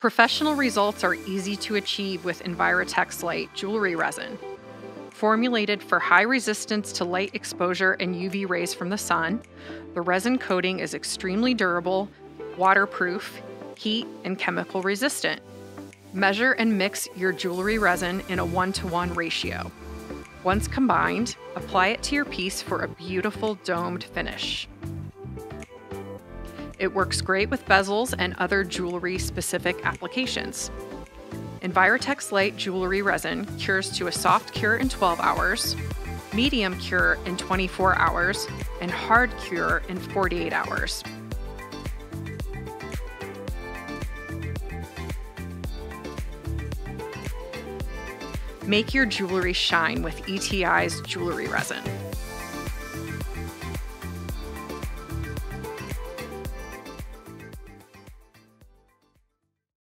Professional results are easy to achieve with EnviroTex Light Jewelry Resin. Formulated for high resistance to light exposure and UV rays from the sun, the resin coating is extremely durable, waterproof, heat, and chemical resistant. Measure and mix your jewelry resin in a 1-to-1 ratio. Once combined, apply it to your piece for a beautiful domed finish. It works great with bezels and other jewelry-specific applications. EnviroTex Light Jewelry Resin cures to a soft cure in 12 hours, medium cure in 24 hours, and hard cure in 48 hours. Make your jewelry shine with ETI's jewelry resin.